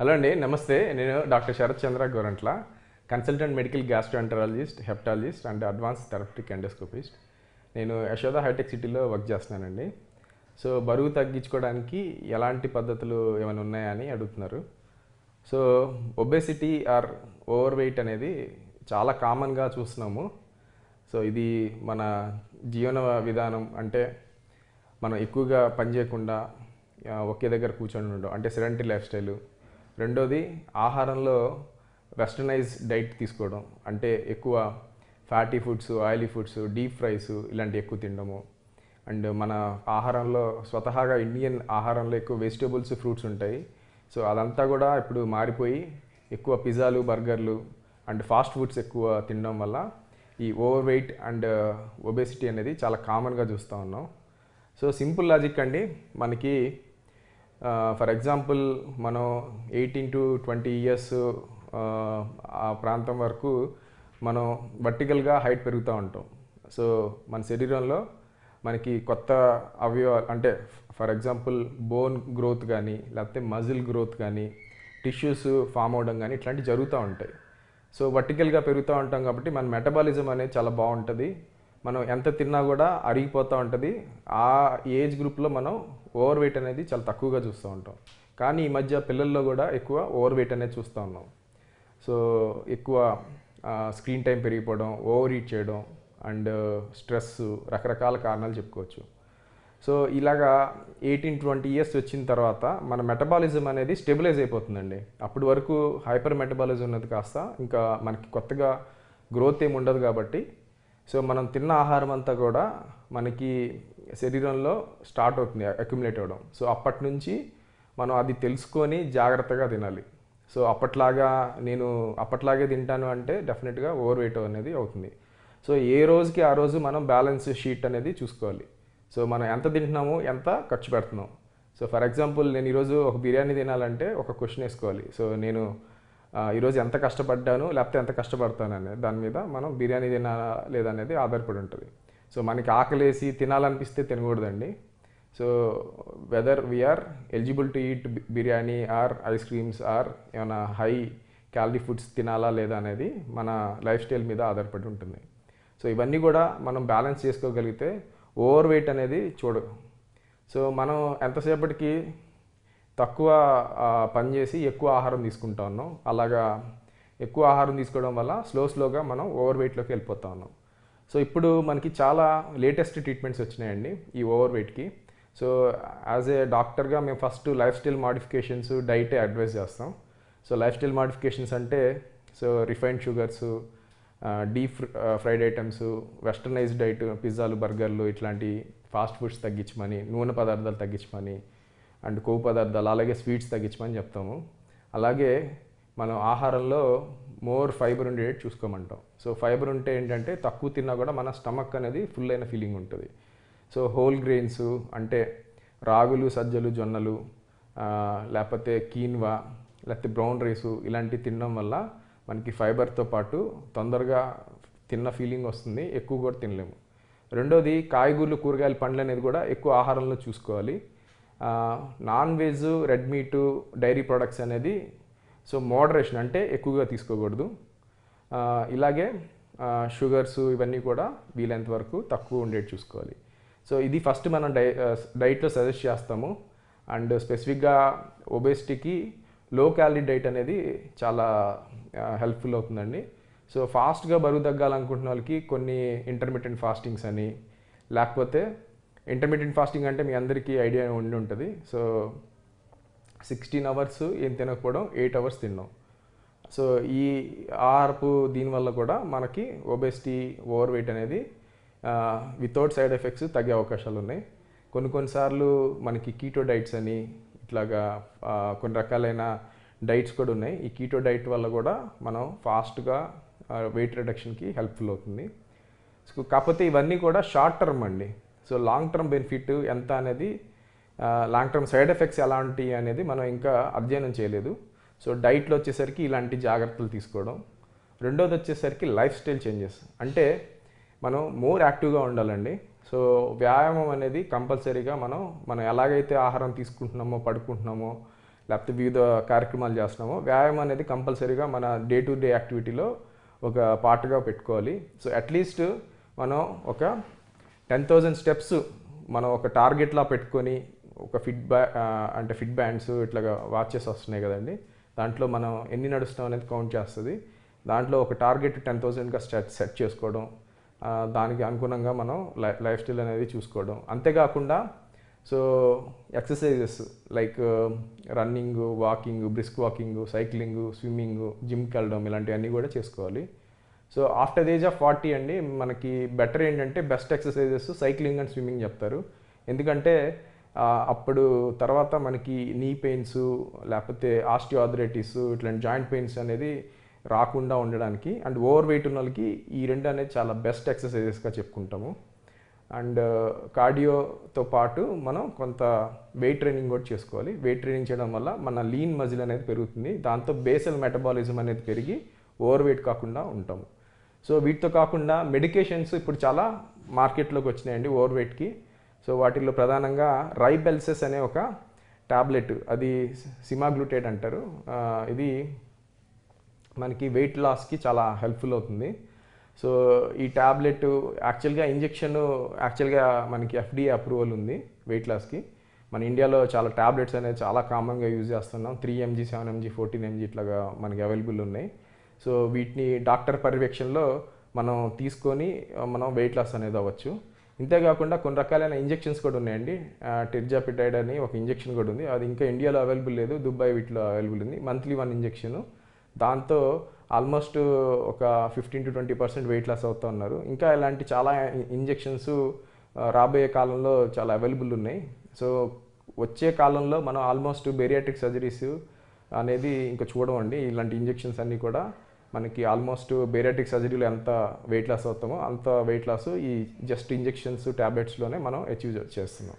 Hello అండి, నమస్తే. నేను doctor Sharath Chandra Gorantla, consultant medical gastroenterologist, hepatologist and advance therapeutic endoscopist. నేను యశోద హైటెక్ సిటీలో వర్క్ చేస్తున్నానండి. సో బరువు తగ్గించుకోవడానికి ఎలాంటి పద్ధతులు ఏమైనా ఉన్నాయా అని అడుగుతున్నారు. So obesity or over weight అనేది చాలా కామన్గా చూస్తున్నాము. సో ఇది మన జీవన విధానం, అంటే మనం ఎక్కువగా పని చేయకుండా ఒకే దగ్గర కూర్చొని ఉండడం, అంటే సెడెంటరీ లైఫ్ స్టైలు. రెండోది ఆహారంలో వెస్టర్నైజ్ డైట్ తీసుకోవడం, అంటే ఎక్కువ fatty foods, oily foods, deep fries ఇలాంటివి ఎక్కువ తినడము. అండ్ మన ఆహారంలో స్వతహాగా ఇండియన్ ఆహారంలో ఎక్కువ వెజిటేబుల్స్, ఫ్రూట్స్ ఉంటాయి. సో అదంతా కూడా ఇప్పుడు మారిపోయి ఎక్కువ పిజ్జాలు, బర్గర్లు అండ్ ఫాస్ట్ ఫుడ్స్ ఎక్కువ తినడం వల్ల ఈ ఓవర్ వెయిట్ అండ్ ఒబేసిటీ అనేది చాలా కామన్గా చూస్తూ ఉన్నాం. సో సింపుల్ లాజిక్ అండి, మనకి ఫర్ ఎగ్జాంపుల్ మనం 18 to 20 ఇయర్స్ ఆ ప్రాంతం వరకు మనం వర్టికల్గా హైట్ పెరుగుతూ ఉంటాం. సో మన శరీరంలో మనకి కొత్త అవయవాలు, అంటే ఫర్ ఎగ్జాంపుల్ బోన్ గ్రోత్ కానీ, లేకపోతే మజిల్ గ్రోత్ కానీ, టిష్యూస్ ఫామ్ అవడం కానీ ఇట్లాంటివి జరుగుతూ ఉంటాయి. సో వర్టికల్గా పెరుగుతూ ఉంటాం కాబట్టి మన మెటబాలిజం అనేది చాలా బాగుంటుంది. మనం ఎంత తిన్నా కూడా అరిగిపోతూ ఉంటుంది. ఆ ఏజ్ గ్రూప్లో మనం ఓవర్ వెయిట్ అనేది చాలా తక్కువగా చూస్తూ ఉంటాం. కానీ ఈ మధ్య పిల్లల్లో కూడా ఎక్కువ ఓవర్ వెయిట్ అనేది చూస్తూ ఉన్నాం. సో ఎక్కువ స్క్రీన్ టైం పెరిగిపోవడం, ఓవర్ ఈట్ చేయడం అండ్ స్ట్రెస్, రకరకాల కారణాలు చెప్పుకోవచ్చు. సో ఇలాగా 18-20 ఇయర్స్ వచ్చిన తర్వాత మన మెటబాలిజం అనేది స్టెబిలైజ్ అయిపోతుందండి. అప్పటి వరకు హైపర్ మెటబాలిజం ఉన్నది కాస్త ఇంకా మనకి కొత్తగా గ్రోత్ ఏమి ఉండదు కాబట్టి, సో మనం తిన్న ఆహారం అంతా కూడా మనకి శరీరంలో స్టార్ట్ అవుతుంది, అక్యుములేట్ అవ్వడం. సో అప్పటి నుంచి మనం అది తెలుసుకొని జాగ్రత్తగా తినాలి. సో అప్పట్లాగే తింటాను అంటే డెఫినెట్గా ఓవర్ వెయిట్ అనేది అవుతుంది. సో ఏ రోజుకి ఆ రోజు మనం బ్యాలెన్స్ షీట్ అనేది చూసుకోవాలి. సో మనం ఎంత తింటున్నాము, ఎంత ఖర్చు పెడుతున్నాం. సో ఫర్ ఎగ్జాంపుల్ నేను ఈరోజు ఒక బిర్యానీ తినాలంటే ఒక క్వశ్చన్ వేసుకోవాలి. సో నేను ఈరోజు ఎంత కష్టపడ్డాను, లేకపోతే ఎంత కష్టపడతాను అనేది దాని మీద మనం బిర్యానీ తినాలా లేదా అనేది ఆధారపడి ఉంటుంది. సో మనకి ఆకలేసి తినాలనిపిస్తే తినకూడదండి. So whether we are eligible to eat biryani or ice creams or ఏమైనా హై క్యాలరీ ఫుడ్స్ తినాలా లేదా అనేది మన లైఫ్ స్టైల్ మీద ఆధారపడి ఉంటుంది. సో ఇవన్నీ కూడా మనం బ్యాలెన్స్ చేసుకోగలిగితే ఓవర్ వెయిట్ అనేది చూడదు. సో మనం ఎంతసేపటికి తక్కువ పని చేసి ఎక్కువ ఆహారం తీసుకుంటా ఉన్నాం. అలాగా ఎక్కువ ఆహారం తీసుకోవడం వల్ల స్లోగా మనం ఓవర్ వెయిట్లోకి వెళ్ళిపోతా ఉన్నాం. సో ఇప్పుడు మనకి చాలా లేటెస్ట్ ట్రీట్మెంట్స్ వచ్చినాయండి ఈ ఓవర్ వెయిట్కి. సో యాజ్ ఏ డాక్టర్గా మేము ఫస్ట్ లైఫ్ స్టైల్ మాడిఫికేషన్స్, డైటే అడ్వైస్ చేస్తాం. సో లైఫ్ స్టైల్ మాడిఫికేషన్స్ అంటే so refined sugars, deep fried items, westernized diet, పిజ్జాలు, బర్గర్లు ఇట్లాంటి ఫాస్ట్ ఫుడ్స్ తగ్గించమని, నూనె పదార్థాలు తగ్గించమని అండ్ కొవ్వు పదార్థాలు, అలాగే స్వీట్స్ తగ్గించమని చెప్తాము. అలాగే మనం ఆహారంలో మోర్ ఫైబర్ ఉండేది చూసుకోమంటాం. సో ఫైబర్ ఉంటే ఏంటంటే తక్కువ తిన్నా కూడా మన స్టమక్ అనేది ఫుల్ అయిన ఫీలింగ్ ఉంటుంది. సో హోల్ గ్రెయిన్స్ అంటే రాగులు, సజ్జలు, జొన్నలు, లేకపోతే కీన్వా, లేకపోతే బ్రౌన్ రైసు ఇలాంటివి తినడం వల్ల మనకి ఫైబర్తో పాటు తొందరగా తిన్న ఫీలింగ్ వస్తుంది, ఎక్కువ కూడా తినలేము. రెండోది కాయగూరలు, కూరగాయలు, పండ్లు అనేది కూడా ఎక్కువ ఆహారంలో చూసుకోవాలి. Non veg, red meat, dairy products అనేది సో మోడరేషన్, అంటే ఎక్కువగా తీసుకోకూడదు. ఇలాగే షుగర్స్ ఇవన్నీ కూడా వీలైనంత వరకు తక్కువ ఉండేది చూసుకోవాలి. సో ఇది ఫస్ట్ మనం డైట్లో సజెస్ట్ చేస్తాము. అండ్ స్పెసిఫిక్గా ఒబేసిటీకి లో క్యాలరీ డైట్ అనేది చాలా హెల్ప్ఫుల్ అవుతుందండి. సో ఫాస్ట్గా బరువు తగ్గాలనుకుంటున్న వాళ్ళకి కొన్ని ఇంటర్మిటెంట్ ఫాస్టింగ్స్ అని, లేకపోతే ఇంటర్మీడియట్ ఫాస్టింగ్ అంటే మీ అందరికీ ఐడియా ఉండి ఉంటుంది. సో 16 అవర్స్ ఏం తినకపోవడం, 8 అవర్స్ తిన్నాం. సో ఈ ఆహారపు దీనివల్ల కూడా మనకి ఒబేసిటీ, ఓవర్ వెయిట్ అనేది వితౌట్ సైడ్ ఎఫెక్ట్స్ తగ్గే అవకాశాలు ఉన్నాయి. కొన్నిసార్లు మనకి కీటో డైట్స్ అని ఇట్లాగా కొన్ని రకాలైన డైట్స్ కూడా ఉన్నాయి. ఈ కీటో డైట్ వల్ల కూడా మనం ఫాస్ట్గా వెయిట్ రిడక్షన్కి హెల్ప్ఫుల్ అవుతుంది. సో కాకపోతే ఇవన్నీ కూడా షార్ట్ టర్మ్ అండి. సో లాంగ్ టర్మ్ బెనిఫిట్ ఎంత అనేది, లాంగ్ టర్మ్ సైడ్ ఎఫెక్ట్స్ ఎలాంటివి అనేది మనం ఇంకా అధ్యయనం చేయలేదు. సో డైట్లో వచ్చేసరికి ఇలాంటి జాగ్రత్తలు తీసుకోవడం. రెండోది వచ్చేసరికి లైఫ్ స్టైల్ చేంజెస్, అంటే మనం మోర్ యాక్టివ్గా ఉండాలండి. సో వ్యాయామం అనేది కంపల్సరీగా మనం ఎలాగైతే ఆహారం తీసుకుంటున్నామో, పడుకుంటున్నామో, లేకపోతే వివిధ కార్యక్రమాలు చేస్తున్నామో వ్యాయామం అనేది కంపల్సరీగా మన డే టు డే యాక్టివిటీలో ఒక పార్ట్గా పెట్టుకోవాలి. సో అట్లీస్ట్ మనం ఒక 10,000 స్టెప్స్ మనం ఒక టార్గెట్లా పెట్టుకొని ఒక అంటే ఫిట్ బ్యాండ్స్ ఇట్లాగా వాచెస్ వస్తున్నాయి కదండి, దాంట్లో మనం ఎన్ని నడుస్తాం అనేది కౌంట్ చేస్తుంది. దాంట్లో ఒక టార్గెట్ 10,000గా సెట్ చేసుకోవడం, దానికి అనుగుణంగా మనం లైఫ్ స్టైల్ అనేది చూసుకోవడం. అంతేకాకుండా so exercises like running, walking, brisk walking, cycling, swimming, జిమ్కి వెళ్ళడం ఇలాంటివన్నీ కూడా చేసుకోవాలి. So after the age of 40 అండి మనకి బెటర్ ఏంటంటే best exercises cycling and swimming చెప్తారు. ఎందుకంటే అప్పుడు తర్వాత మనకి నీ పెయిన్స్ లేకపోతే ఆస్టియోఆర్థరైటిస్ ఇట్లాంటి జాయింట్ పెయిన్స్ అనేది రాకుండా ఉండడానికి అండ్ ఓవర్ వెయిట్ ఉన్న వాళ్ళకి ఈ రెండు అనేది చాలా బెస్ట్ ఎక్సర్సైజెస్గా చెప్పుకుంటాము. అండ్ కార్డియోతో పాటు మనం కొంత వెయిట్ ట్రైనింగ్ కూడా చేసుకోవాలి. వెయిట్ ట్రైనింగ్ చేయడం వల్ల మన లీన్ మజిల్ అనేది పెరుగుతుంది, దాంతో బేసల్ మెటబాలిజం అనేది పెరిగి ఓవర్ వెయిట్ కాకుండా ఉంటాము. సో వీటితో కాకుండా మెడికేషన్స్ ఇప్పుడు చాలా మార్కెట్లోకి వచ్చినాయండి ఓవర్ వెయిట్కి. సో వాటిల్లో ప్రధానంగా రైబెల్సెస్ అనే ఒక టాబ్లెట్, అది సిమాగ్లూటేట్ అంటారు. ఇది మనకి వెయిట్ లాస్కి చాలా హెల్ప్ఫుల్ అవుతుంది. సో ఈ ట్యాబ్లెట్ యాక్చువల్గా మనకి FDA అప్రూవల్ ఉంది వెయిట్ లాస్కి. మన ఇండియాలో చాలా ట్యాబ్లెట్స్ అనేది చాలా కామన్గా యూజ్ చేస్తున్నాం. 3 mg, 7 mg, 14 mg ఇట్లాగా మనకి అవైలబుల్ ఉన్నాయి. సో వీటిని డాక్టర్ పర్యవేక్షణలో మనం తీసుకొని మనం వెయిట్ లాస్ అనేది అవ్వచ్చు. ఇంతేకాకుండా కొన్ని రకాలైన ఇంజెక్షన్స్ కూడా ఉన్నాయండి. టెర్జాపిటైడ్ అని ఒక ఇంజెక్షన్ కూడా ఉంది, అది ఇంకా ఇండియాలో అవైలబుల్ లేదు, దుబాయ్ వీటిలో అవైలబుల్ ఉంది. మంత్లీ 1 ఇంజెక్షన్, దాంతో ఆల్మోస్ట్ ఒక 15 to 20% వెయిట్ లాస్ అవుతూ ఉన్నారు. ఇంకా ఇలాంటి చాలా ఇంజెక్షన్స్ రాబోయే కాలంలో చాలా అవైలబుల్ ఉన్నాయి. సో వచ్చే కాలంలో మనం ఆల్మోస్ట్ బేరియాట్రిక్ సర్జరీస్ అనేది ఇంకా చూడమండి. ఇలాంటి ఇంజెక్షన్స్ అన్నీ కూడా మనకి ఆల్మోస్ట్ బేరియాట్రిక్ సర్జరీలో ఎంత వెయిట్ లాస్ అవుతామో అంత వెయిట్ లాస్ ఈ జస్ట్ ఇంజెక్షన్స్ ట్యాబ్లెట్స్లోనే మనం అచీవ్ చేస్తున్నాం.